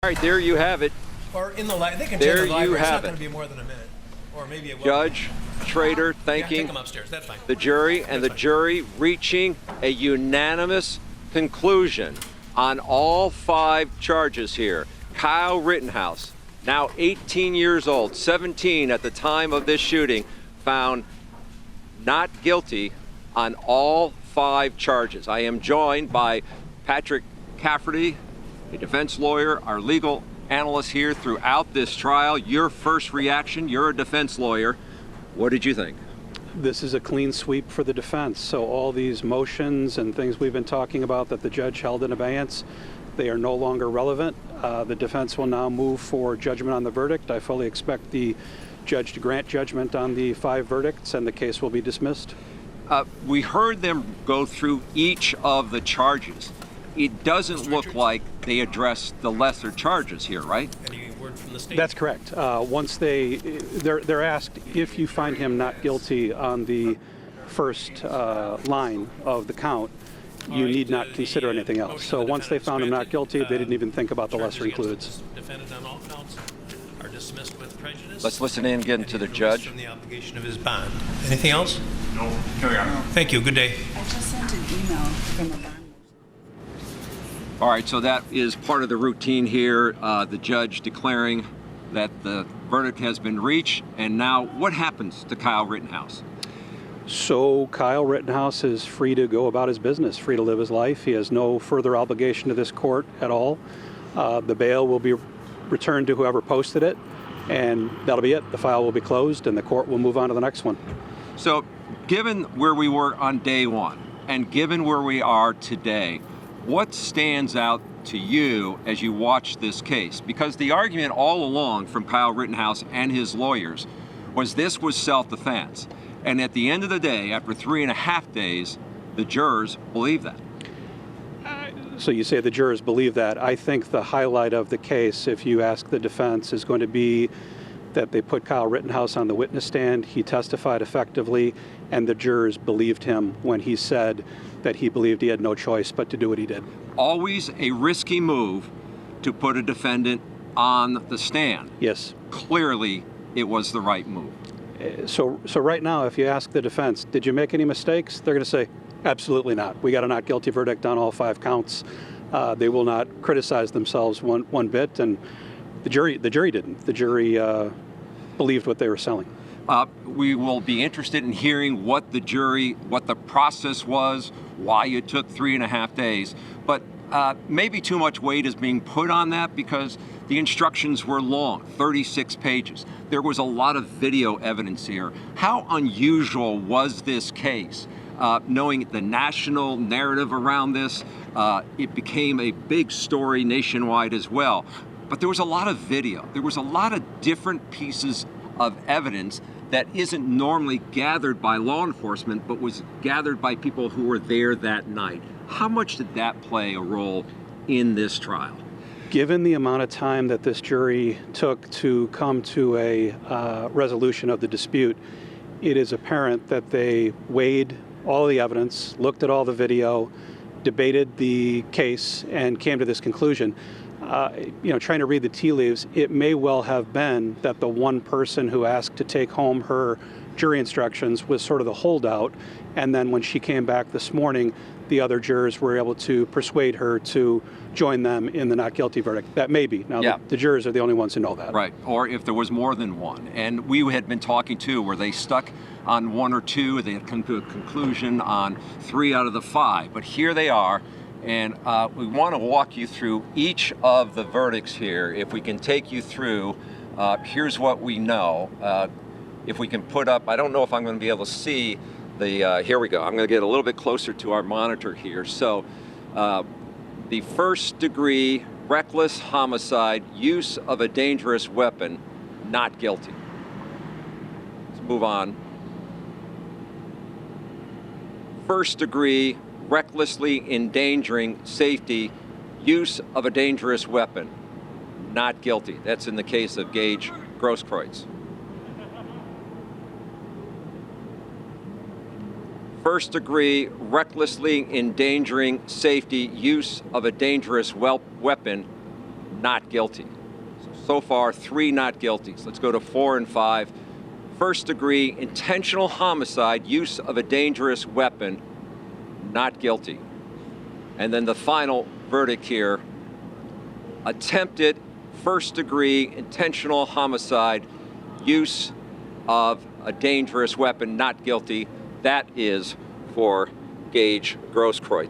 All right, there you have it. Or in the library. They can There change the library. you It's not have going it. to be more than a minute. Or maybe it will. Judge Schrader Take thanking them upstairs. That's fine. the jury, and the jury reaching a unanimous conclusion on all 5 charges here. Kyle Rittenhouse, now 18 years old, 17 at the time of this shooting, found not guilty on all 5 charges. I am joined by Patrick Cafferty, a defense lawyer, our legal analyst here throughout this trial. Your first reaction, you're a defense lawyer. What did you think? This is a clean sweep for the defense. So all these motions and things we've been talking about that the judge held in abeyance, they are no longer relevant. The defense will now move for judgment on the verdict. I fully expect the judge to grant judgment on the 5 verdicts, and the case will be dismissed. We heard them go through each of the charges. It doesn't look like they addressed the lesser charges here, right? Any word from the state? That's correct. Once they're asked, if you find him not guilty on the first line of the count, you need not consider anything else. So once they found him not guilty, they didn't even think about the lesser includes. Defendant on all counts are dismissed with prejudice. Let's listen in again to the judge. From the obligation of his bond. Anything else? No, carry on. Thank you. Good day. I just sent an email from a bond. All right, so that is part of the routine here, the judge declaring that the verdict has been reached. And now what happens to Kyle Rittenhouse? So Kyle Rittenhouse is free to go about his business, free to live his life. He has no further obligation to this court at all. The bail will be returned to whoever posted it, and that'll be it. The file will be closed, and the court will move on to the next one. So given where we were on day 1 and given where we are today, what stands out to you as you watch this case? Because the argument all along from Kyle Rittenhouse and his lawyers was this was self-defense. And at the end of the day, after 3.5 days, the jurors believe that. So you say the jurors believe that. I think the highlight of the case, if you ask the defense, is going to be that they put Kyle Rittenhouse on the witness stand. He testified effectively, and the jurors believed him when he said that he believed he had no choice but to do what he did. Always a risky move to put a defendant on the stand. Yes. Clearly, it was the right move. So right now, if you ask the defense, did you make any mistakes? They're going to say, absolutely not. We got a not guilty verdict on all 5 counts. They will not criticize themselves one bit, and the jury didn't. The jury believed what they were selling. We will be interested in hearing what the process was, why it took 3.5 days. But maybe too much weight is being put on that because the instructions were long, 36 pages. There was a lot of video evidence here. How unusual was this case? Knowing the national narrative around this, it became a big story nationwide as well. But there was a lot of video. There was a lot of different pieces of evidence that isn't normally gathered by law enforcement, but was gathered by people who were there that night. How much did that play a role in this trial? Given the amount of time that this jury took to come to a resolution of the dispute, it is apparent that they weighed all the evidence, looked at all the video, debated the case, and came to this conclusion. Trying to read the tea leaves, it may well have been that the one person who asked to take home her jury instructions was sort of the holdout, and then when she came back this morning, the other jurors were able to persuade her to join them in the not guilty verdict. That may be. Now, the jurors are the only ones who know that. Right, or if there was more than one. And we had been talking too, were they stuck on 1 or 2? They had come to a conclusion on 3 out of the 5. But here they are, and we want to walk you through each of the verdicts here. If we can take you through, here's what we know. If we can put up, I don't know if I'm going to be able to see the, here we go. I'm going to get a little bit closer to our monitor here. So the first degree reckless homicide, use of a dangerous weapon, not guilty. Let's move on. First degree recklessly endangering safety, use of a dangerous weapon, not guilty. That's in the case of Gage Grosskreutz. First degree recklessly endangering safety, use of a dangerous weapon, not guilty. So far, 3 not guilties. Let's go to 4 and 5. First degree intentional homicide, use of a dangerous weapon, not guilty. And then the final verdict here, attempted first degree intentional homicide, use of a dangerous weapon, not guilty. That is for Gage Grosskreutz.